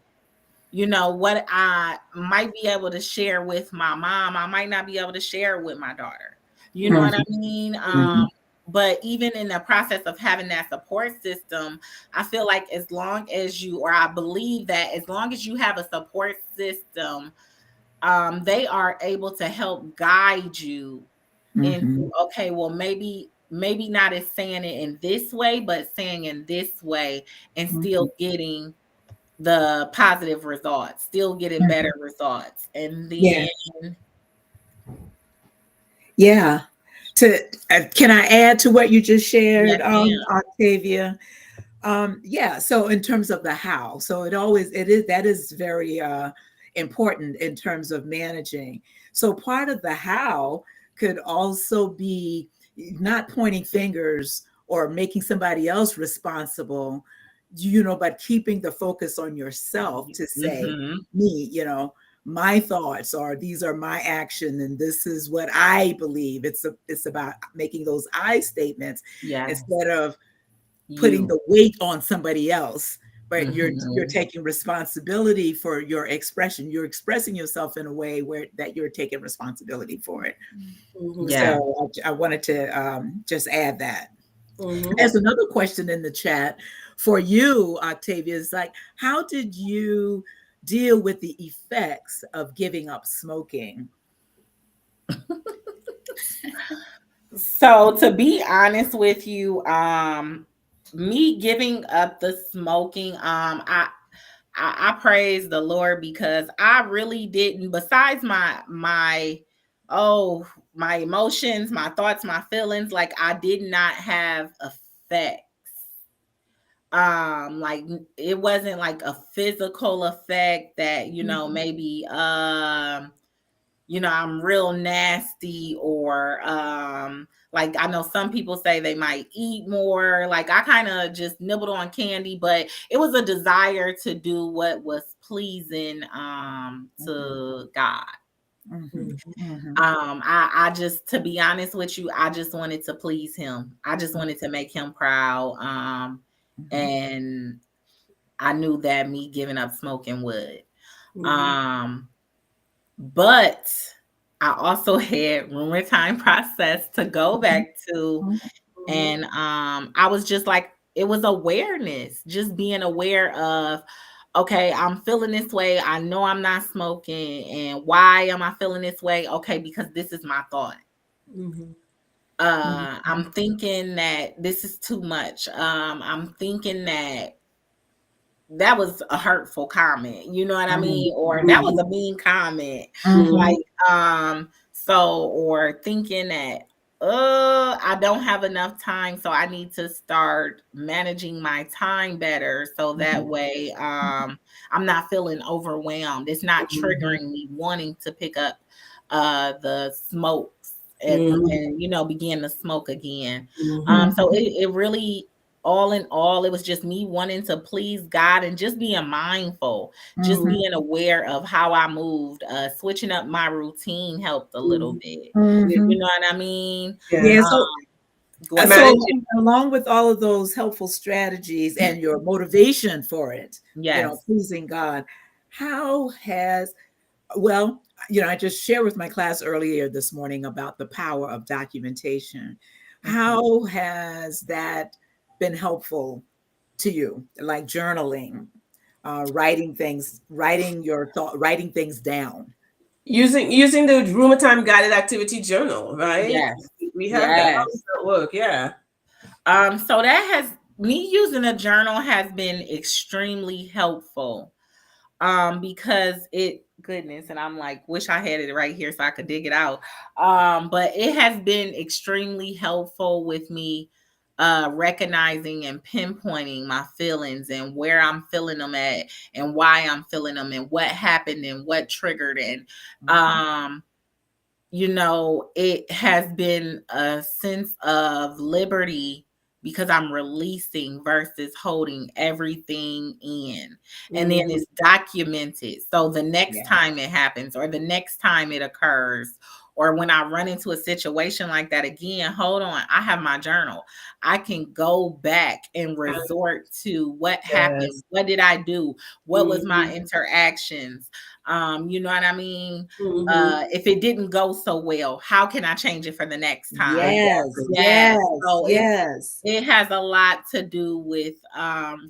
you know what I might be able to share with my mom, I might not be able to share with my daughter. You know what I Mhm. mean? Mhm. But even in the process of having that support system, I feel like as long as you, or I believe that as long as you have a support system, they are able to help guide you into, Mhm. okay, well, maybe not as saying it in this way, but saying in this way, and Mhm. still getting the positive results, still getting better Mhm. results. And Yeah. then Yeah. To can I add to what you just shared, yes, ma'am. Octavia? Yeah. So in terms of the how, so it is that is very important in terms of managing. So part of the how could also be not pointing fingers or making somebody else responsible, but keeping the focus on yourself to say, Mhm. me, my thoughts are these are my action and this is what I believe. It's about making those I statements Yes, instead of putting you. the weight on somebody else, but you're Mhm. taking responsibility for your expression. You're expressing yourself in a way where that you're taking responsibility for it. Mm-hmm. Yeah. So I wanted to just add that. Mm-hmm. There's another question in the chat for you, Octavia. Is like, how did you deal with the effects of giving up smoking? So to be honest with you, me giving up the smoking, I praise the Lord because I really didn't, besides oh my emotions, my thoughts, my feelings, like I did not have effect. Like it wasn't like a physical effect that, maybe I'm real nasty, or like I know some people say they might eat more. Like I kind of just nibbled on candy, but it was a desire to do what was pleasing to God. Mhm. Mhm. I just, to be honest with you, I just wanted to please him. I just wanted to make him proud. Mhm. And I knew that me giving up smoking would. Mm-hmm. Um, but I also had RUMERTIME Process to go back to. And I was just like, it was awareness, just being aware of, okay, I'm feeling this way. I know I'm not smoking. And why am I feeling this way? Okay, because this is my thought. Mm-hmm. I'm thinking that this is too much. I'm thinking that was a hurtful comment, you know what I mean? Or that was a mean comment. Mhm. Like, or thinking that, I don't have enough time, so I need to start managing my time better. So that Mhm. way, I'm not feeling overwhelmed. It's not triggering me wanting to pick up, the smokes and begin to smoke again. Mm-hmm. So it really, all in all, it was just me wanting to please God and just being mindful, just Mhm. being aware of how I moved. Switching up my routine helped a little bit. You Mhm. know what I mean? Yeah. Yeah. Go ahead. So Managing. along with all of those helpful strategies and your motivation for it, Yes. pleasing God, how has Well, I just shared with my class earlier this morning about the power of documentation. How has that been helpful to you? Like journaling, writing your thought, writing things down. Using the Rumor Time guided activity journal, right? Yes. We have that. How Yes. does that work? Yeah. So that has me using a journal has been extremely helpful. Because goodness, and I'm like, wish I had it right here so I could dig it out. But it has been extremely helpful with me recognizing and pinpointing my feelings and where I'm feeling them at and why I'm feeling them and what happened and what triggered. And it has been a sense of liberty because I'm releasing versus holding everything in. And then it's documented. So the next time it happens or the next time it occurs, or when I run into a situation like that again, hold on, I have my journal. I can go back and resort to what happened. Yes. What did I do? What was my interactions? You know what I mean? If it didn't go so well, how can I change it for the next time? Yes, Yes. yes, So yes. it has a lot to do with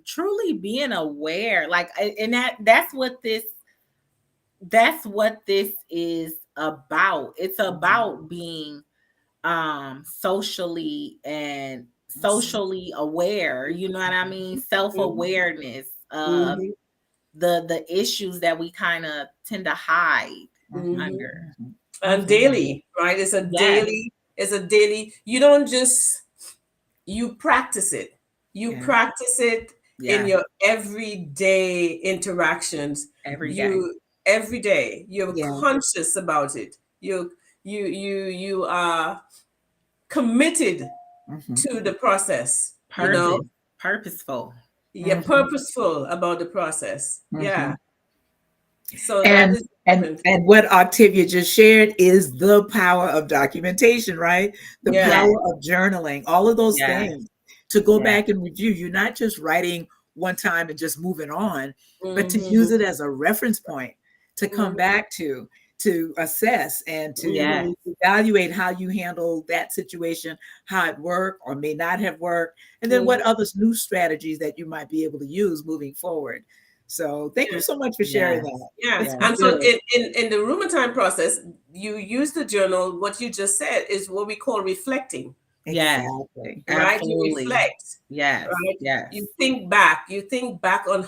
truly being aware. Like, and that's what this is about. It's about being socially aware. You know what I mean? Self-awareness of the issues that we kind of tend to hide under. And daily, right? It's a daily. You don't just, you practice it. You practice it in your everyday interactions. Every day. Every day. You're conscious about it. You are committed to the process. Purposeful. You're purposeful about the process. Yeah. So And that is and what Octavia just shared is the power of documentation, right? The power of journaling, all of those things to go back and review. You're not just writing one time and just moving on, but to use it as a reference point to come back to assess and to evaluate how you handle that situation, how it worked or may not have worked, and then what other new strategies that you might be able to use moving forward. So thank you so much for sharing that. Yes. And so in the RUMERTIME process, you use the journal. What you just said is what we call reflecting. Exactly. Right? Absolutely. You reflect. Yes. Right? Yes. You think back. You think back on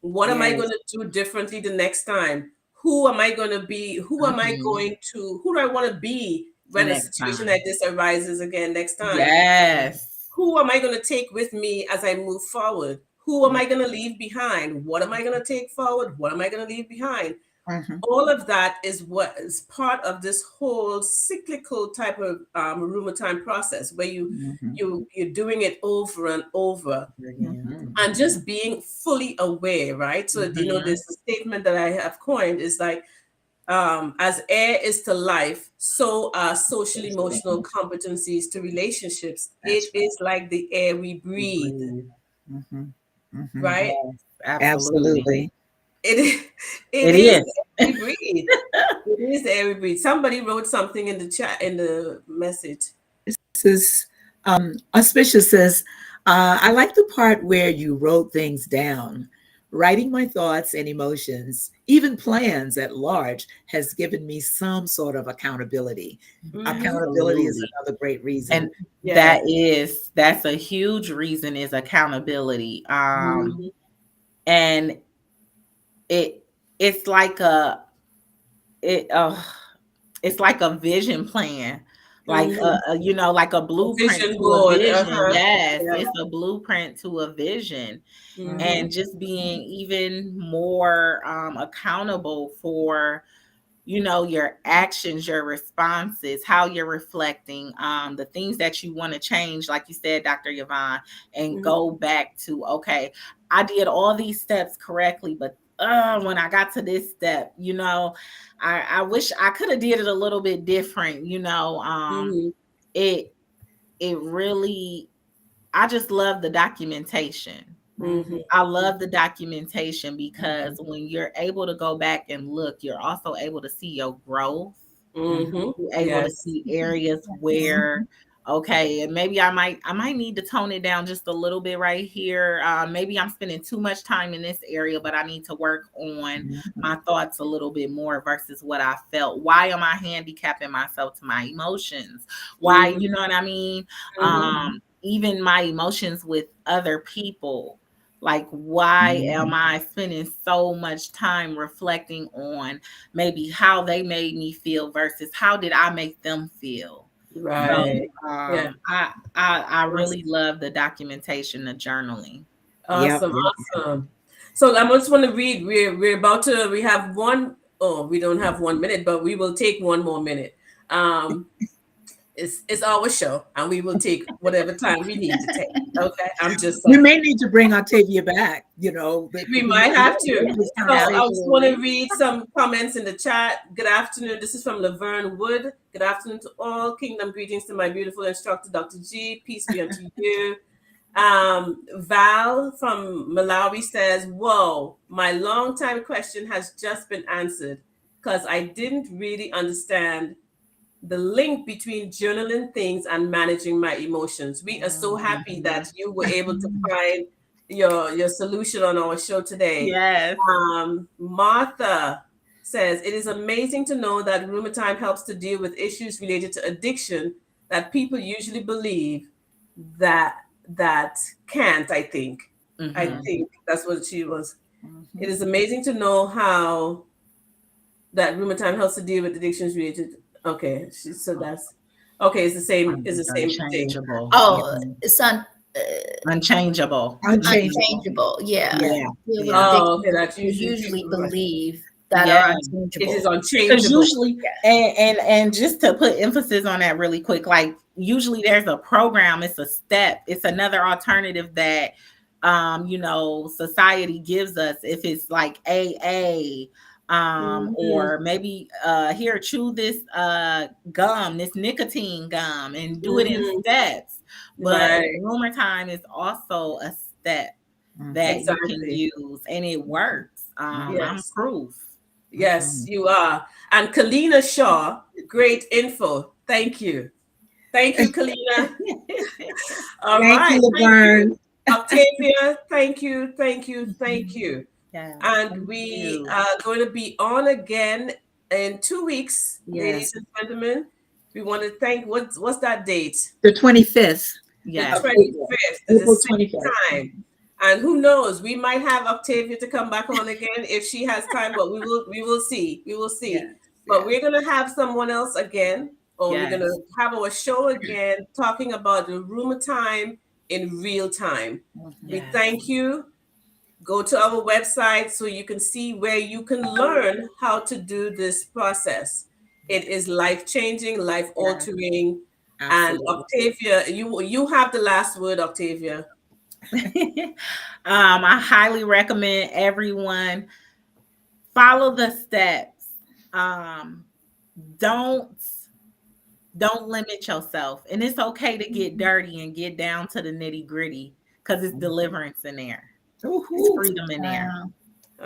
what am I going to do differently the next time? Who am I going to be? Who am I going to, who do I want to be when a situation like this arises again next time? Yes. Who am I going to take with me as I move forward? Who am I going to leave behind? What am I going to take forward? What am I going to leave behind? All of that is what is part of this whole cyclical type of RUMERTIME process where you're doing it over and over and just being fully aware, right? So there's a statement that I have coined is like, as air is to life, so are social emotional competencies to relationships. It is like the air we breathe. Right? Absolutely. It is. We breathe. It is the air we breathe. Somebody wrote something in the chat, in the message. This is Auspicious says, I like the part where you wrote things down. Writing my thoughts and emotions, even plans at large, has given me some sort of accountability. Accountability is another great reason. And that's a huge reason is accountability. And it's like it's like a vision plan, like like a blueprint Vision to board. a vision. It's a blueprint to a vision. And just being even more accountable for your actions, your responses, how you're reflecting, the things that you want to change, like you said, Dr. Yvonne, and go back to, okay, I did all these steps correctly, but when I got to this step, I wish I could have did it a little bit different. It really, I just love the documentation. Mhm. I love the documentation because when you're able to go back and look, you're also able to see your growth. Mhm. You're able to Yes. see areas where, okay, and maybe I might need to tone it down just a little bit right here. Maybe I'm spending too much time in this area, but I need to work on my thoughts a little bit more versus what I felt. Why am I handicapping myself to my emotions? Why, you know what I mean? Even my emotions with other people. Like, why am I spending so much time reflecting on maybe how they made me feel versus how did I make them feel? Right. So Yeah. I really love the documentation, the journaling. Yep. Awesome. Awesome. So I just want to read. We're about to. We have one. Oh, we don't have 1 minute, but we will take one more minute. Um, it's our show, and we will take whatever time we need to take. Okay, I'm just We saying. may need to bring Octavia back, you know. We might have to. This So I conversation. just want to read some comments in the chat. Good afternoon. This is from Laverne Wood. Good afternoon to all. Kingdom greetings to my beautiful instructor, Dr. G. Peace be unto you. Val from Malawi says, whoa, my long time question has just been answered because I didn't really understand the link between journaling things and managing my emotions. We are so happy that you were able to find your solution on our show today. Yes. Martha says, it is amazing to know that RUMERTIME helps to deal with issues related to addiction that people usually believe that can't. I think that's what she was. It is amazing to know how that RUMERTIME helps to deal with addictions related. Okay, so that's okay. It's the same. It's the same thing. Unchangeable. Oh, it's Unchangeable. unchangeable. Yeah. Yeah. Deal with Yeah. Oh, addictions okay. that That's we usually usually people. believe that Yeah. are It is unchangeable. Because unchangeable. usually, and just to put emphasis on that really quick, like usually there's a program, it's a step, it's another alternative that society gives us. If it's like AA, or maybe here, chew this gum, this nicotine gum, and do it in steps. But Right. RUMERTIME is also a step that you can Exactly. use, and it works. I'm Yes. proof. Yes, you are. And Kalina Shaw, great info. Thank you. Thank you, Kalina. All Thank right. you, Thank Laverne. you. Octavia, thank you. Thank you. Thank you. Yeah. And we are going to be on again in 2 weeks, ladies Yes. and gentlemen. We want to thank what's that date? The 25th. The Yes. 25th is the April same 25th. time. And who knows, we might have Octavia to come back on again if she has time, but we will see. We will see. Yes, But yes. we're gonna have someone else again, or we're Yes. gonna have our show again talking about the RUMERTIME in real time. We Yes. thank you. Go to our website so you can see where you can learn how to do this process. It is life-changing, life-altering. And Absolutely. Octavia, you have the last word, Octavia. I highly recommend everyone follow the steps. Don't limit yourself, and it's okay to get dirty and get down to the nitty gritty because it's deliverance in there. It's freedom in there.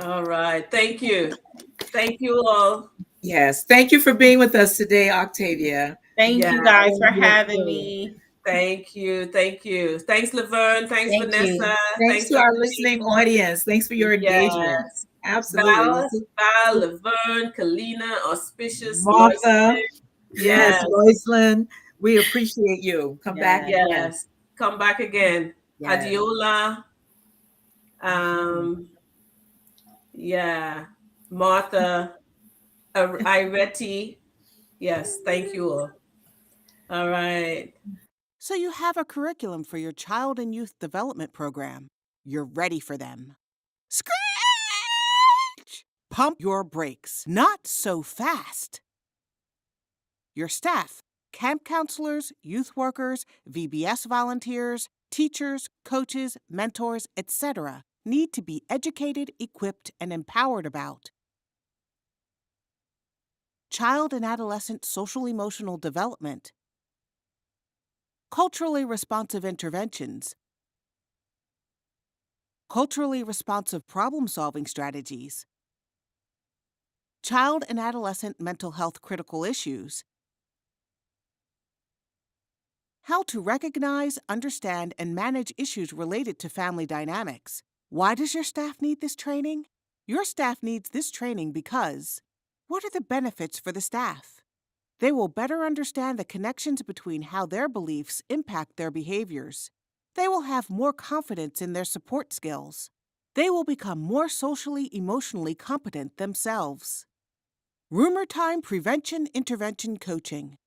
All right. Thank you. Thank you all. Yes. Thank you for being with us today, Octavia. Thank Yeah. you guys for having me. Thank you. Thank you. Thanks, Laverne. Thanks, Thank Vanessa. you. Thanks to Dr. our G. listening audience. Thanks for your engagement. Yes. Absolutely. Val, Laverne, Kalina, Auspicious, Martha. Loyce. Yes, Yes. Roycelyn. We appreciate you. Come back again. Yes. Come back again. Yes. Adiola. Yeah. Martha. Ireti. Yes. Thank you all. All right. So you have a curriculum for your child and youth development program. You're ready for them. Screech! Pump your brakes. Not so fast. Your staff, camp counselors, youth workers, VBS volunteers, teachers, coaches, mentors, etc., need to be educated, equipped, and empowered about child and adolescent social-emotional development, culturally responsive interventions, culturally responsive problem-solving strategies, child and adolescent mental health critical issues, how to recognize, understand, and manage issues related to family dynamics. Why does your staff need this training? Your staff needs this training because what are the benefits for the staff? They will better understand the connections between how their beliefs impact their behaviors. They will have more confidence in their support skills. They will become more socially, emotionally competent themselves. RUMERTIME Prevention Intervention Coaching.